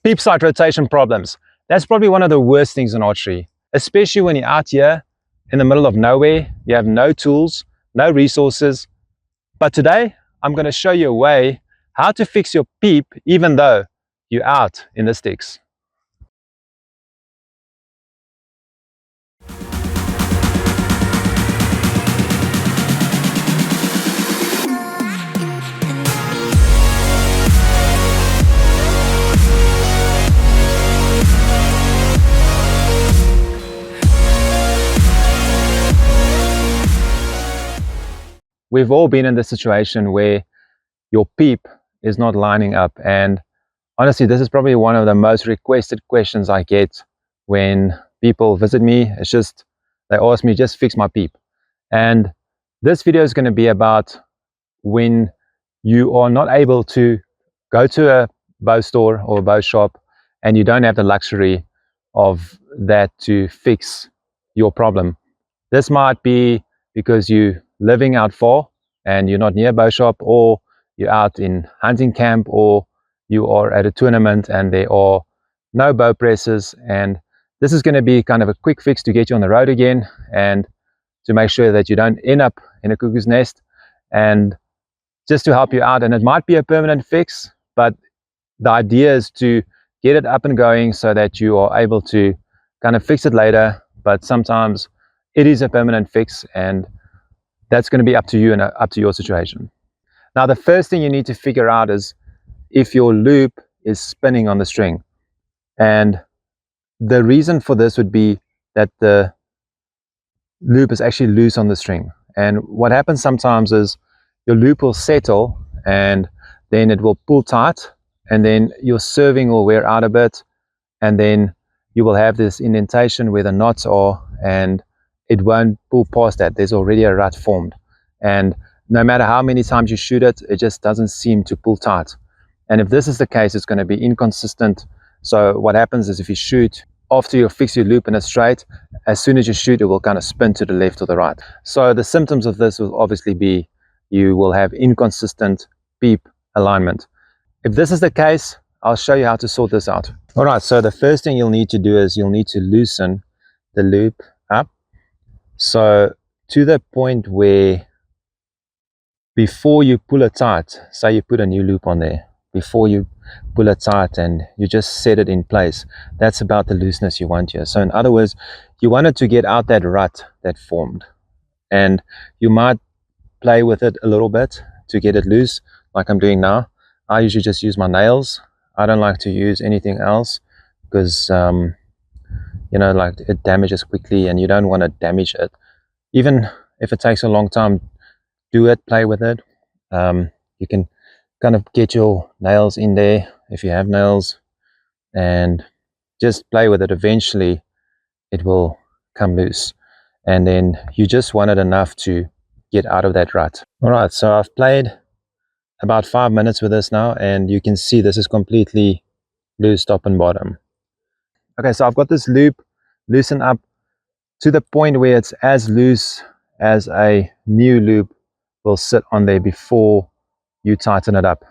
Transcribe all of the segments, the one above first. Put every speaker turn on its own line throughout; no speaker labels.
Peep sight rotation problems. That's probably one of the worst things in archery, especially when you're out here in the middle of nowhere. You have no tools, no resources. But today, I'm going to show you a way how to fix your peep even though you're out in the sticks. We've all been in this situation where your peep is not lining up, and honestly, this is probably one of the most requested questions I get when people visit me. It's just, they ask me, just fix my peep. And this video is going to be about when you are not able to go to a bow store or a bow shop and you don't have the luxury of that to fix your problem. This might be because you're living out far and you're not near a bow shop, or you're out in hunting camp, or you are at a tournament and there are no bow presses, and this is going to be kind of a quick fix to get you on the road again and to make sure that you don't end up in a cuckoo's nest, and just to help you out. And it might be a permanent fix, but the idea is to get it up and going so that you are able to kind of fix it later. But sometimes it is a permanent fix, and that's going to be up to you and up to your situation. Now, the first thing you need to figure out is if your loop is spinning on the string. And the reason for this would be that the loop is actually loose on the string. And what happens sometimes is your loop will settle and then it will pull tight, and then your serving will wear out a bit, and then you will have this indentation where the knots are, and it won't pull past that. There's already a rut formed, and no matter how many times you shoot it, it just doesn't seem to pull tight. And if this is the case, it's going to be inconsistent. So what happens is if you shoot, after you fix your loop in a straight, as soon as you shoot, it will kind of spin to the left or the right. So the symptoms of this will obviously be you will have inconsistent peep alignment. If this is the case, I'll show you how to sort this out. All right, so the first thing you'll need to do is you'll need to loosen the loop up. So to the point where before you pull it tight, say you put a new loop on there, before you pull it tight and you just set it in place, that's about the looseness you want here. So in other words, you want it to get out that rut that formed, and you might play with it a little bit to get it loose, like I'm doing now. I usually just use my nails. I don't like to use anything else because you know, like, it damages quickly and you don't want to damage it. Even if it takes a long time, do it, play with it. You can kind of get your nails in there if you have nails and just play with it. Eventually it will come loose, and then you just want it enough to get out of that rut. All right, so I've played about 5 minutes with this now, and you can see this is completely loose top and bottom. Okay, so I've got this loop loosened up to the point where it's as loose as a new loop will sit on there before you tighten it up.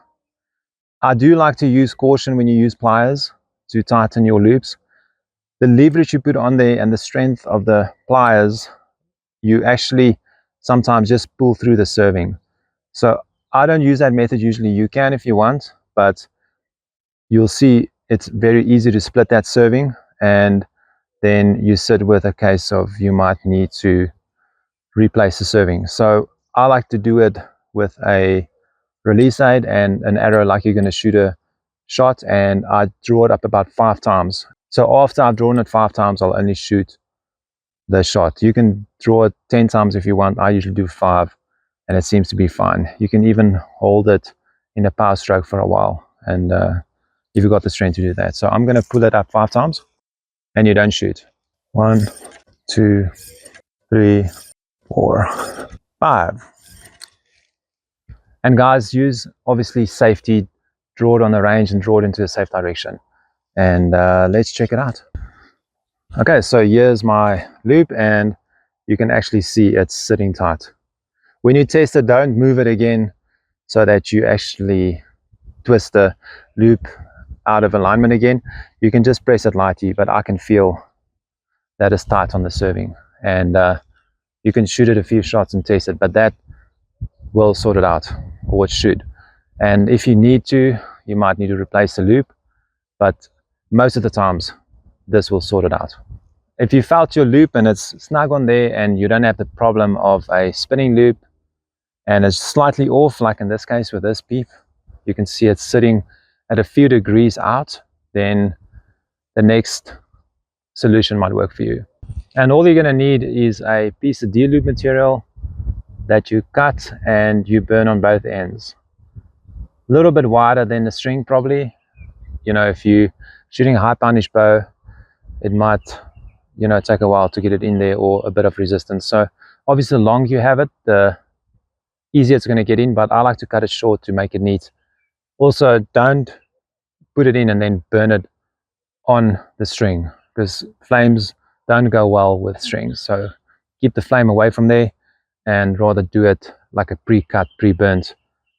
I do like to use caution when you use pliers to tighten your loops. The leverage you put on there and the strength of the pliers, you actually sometimes just pull through the serving. So I don't use that method usually. You can if you want, but you'll see it's very easy to split that serving, and then you sit with a case of you might need to replace the serving. So I like to do it with a release aid and an arrow like you're going to shoot a shot, and I draw it up about 5 times. So after I've drawn it 5 times, I'll only shoot the shot. You can draw it 10 times if you want. I usually do 5, and it seems to be fine. You can even hold it in a power stroke for a while, and if you've got the strength to do that. So I'm going to pull it up 5 times, and you don't shoot. 1, 2, 3, 4, 5. And guys, use obviously safety. Draw it on the range and draw it into a safe direction. And let's check it out. Okay, so here's my loop, and you can actually see it's sitting tight. When you test it, don't move it again so that you actually twist the loop out of alignment again, you can just press it lightly, but I can feel that it's tight on the serving. And you can shoot it a few shots and test it, but that will sort it out, or it should. And if you need to, you might need to replace the loop, but most of the times this will sort it out. If you felt your loop and it's snug on there and you don't have the problem of a spinning loop and it's slightly off, like in this case with this Peep, you can see it's sitting at a few degrees out, then the next solution might work for you. And all you're going to need is a piece of D-loop material that you cut and you burn on both ends. A little bit wider than the string probably. You know, if you're shooting a high poundage bow, it might, you know, take a while to get it in there, or a bit of resistance. So obviously the longer you have it, the easier it's going to get in, but I like to cut it short to make it neat. Also, don't put it in and then burn it on the string, because flames don't go well with strings. So keep the flame away from there and rather do it like a pre-cut, pre-burnt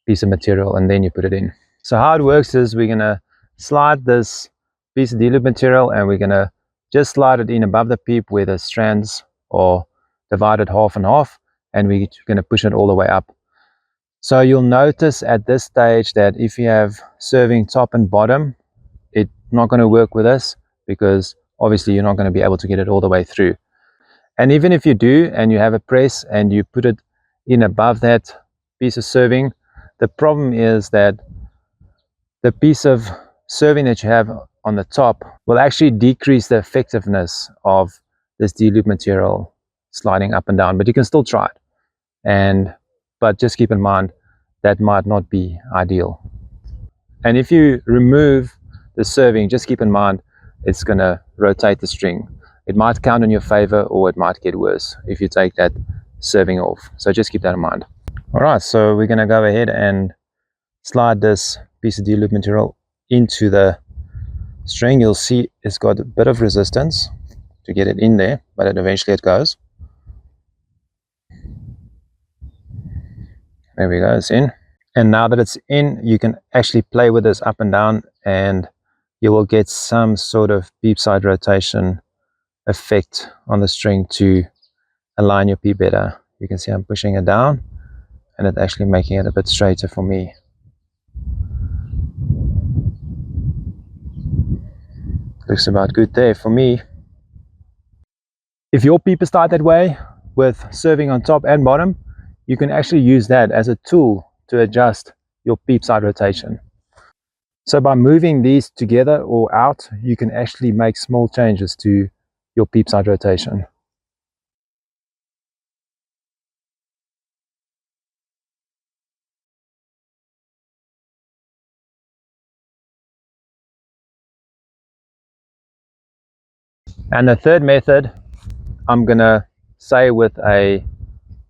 piece of material, and then you put it in. So how it works is we're going to slide this piece of D-loop material and we're going to just slide it in above the Peep where the strands are divided half and half, and we're going to push it all the way up. So you'll notice at this stage that if you have serving top and bottom, it's not going to work with this, because obviously you're not going to be able to get it all the way through. And even if you do and you have a press and you put it in above that piece of serving, the problem is that the piece of serving that you have on the top will actually decrease the effectiveness of this D-loop material sliding up and down, but you can still try it. But just keep in mind that might not be ideal. And if you remove the serving, just keep in mind it's going to rotate the string. It might count in your favor, or it might get worse if you take that serving off. So just keep that in mind. All right, so we're going to go ahead and slide this piece of D-loop material into the string. You'll see it's got a bit of resistance to get it in there, but eventually it goes. There we go, it's in. And now that it's in, you can actually play with this up and down, and you will get some sort of Peep side rotation effect on the string to align your Peep better. You can see I'm pushing it down and it's actually making it a bit straighter for me. Looks about good there for me. If your Peep is tied that way, with serving on top and bottom, you can actually use that as a tool to adjust your Peep side rotation. So by moving these together or out, you can actually make small changes to your Peep side rotation. And the third method, I'm going to say with a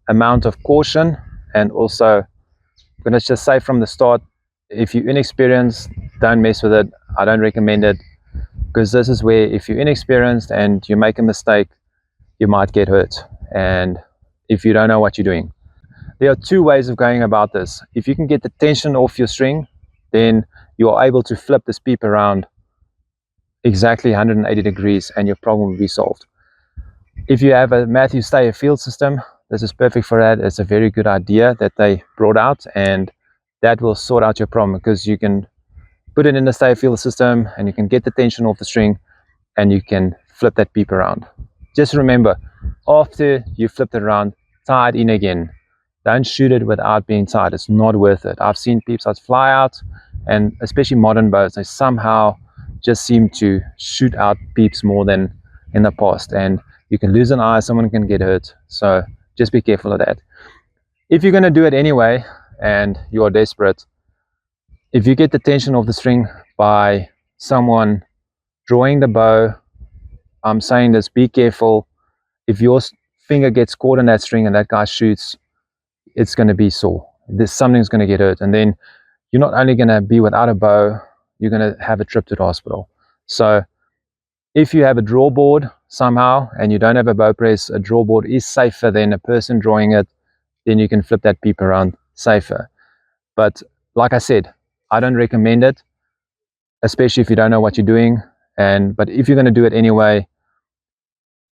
amount of caution, and also I'm going to just say from the start, if you're inexperienced, don't mess with it. I don't recommend it, because this is where if you're inexperienced and you make a mistake, you might get hurt, and if you don't know what you're doing. There are two ways of going about this. If you can get the tension off your string, then you are able to flip this Peep around exactly 180 degrees and your problem will be solved. If you have a Matthew Stayer field system, this is perfect for that. It's a very good idea that they brought out, and that will sort out your problem, because you can put it in the Stayer field system and you can get the tension off the string and you can flip that Peep around. Just remember, after you flip it around, tie it in again. Don't shoot it without being tied. It's not worth it. I've seen Peep sides fly out, and especially modern bows, they somehow just seem to shoot out Peeps more than in the past, and you can lose an eye, someone can get hurt. So just be careful of that. If you're going to do it anyway and you are desperate, if you get the tension off the string by someone drawing the bow, I'm saying this, be careful. If your finger gets caught in that string and that guy shoots, it's going to be sore. Something's going to get hurt, and then you're not only going to be without a bow, you're going to have a trip to the hospital. So if you have a draw board somehow and you don't have a bow press, a draw board is safer than a person drawing it. Then you can flip that Peep around safer. But like I said, I don't recommend it. especially if you don't know what you're doing. But if you're going to do it anyway,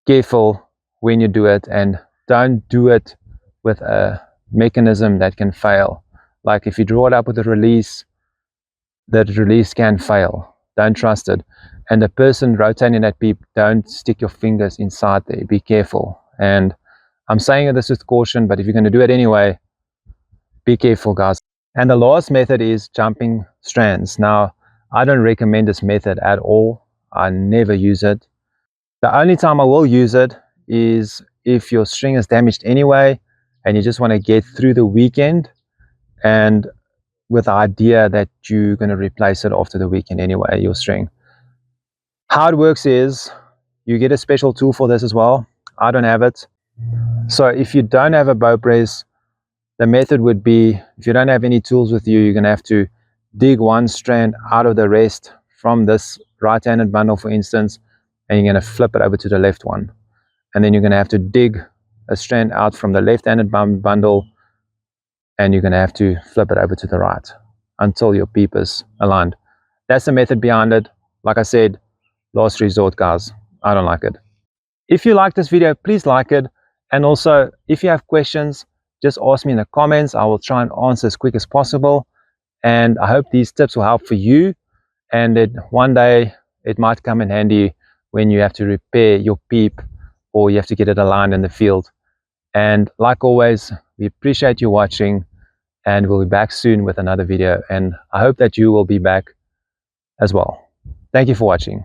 careful when you do it, and don't do it with a mechanism that can fail. Like if you draw it up with a release, that release can fail. Don't trust it. And the person rotating that peep, don't stick your fingers inside there. Be careful. And I'm saying this with caution, but if you're going to do it anyway, be careful, guys. And the last method is jumping strands. Now, I don't recommend this method at all. I never use it. The only time I will use it is if your string is damaged anyway and you just want to get through the weekend, and with the idea that you're going to replace it after the weekend anyway, your string. How it works is you get a special tool for this as well. I don't have it. So if you don't have a bow press, the method would be, if you don't have any tools with you, you're going to have to dig one strand out of the rest from this right-handed bundle, for instance, and you're going to flip it over to the left one. And then you're going to have to dig a strand out from the left-handed bundle, and you're going to have to flip it over to the right until your peep is aligned. That's the method behind it. Like I said, last resort, guys. I don't like it. If you like this video, please like it. And also, if you have questions, just ask me in the comments. I will try and answer as quick as possible. And I hope these tips will help for you. And that one day it might come in handy when you have to repair your peep or you have to get it aligned in the field. And like always, we appreciate you watching, and we'll be back soon with another video. And I hope that you will be back as well. Thank you for watching.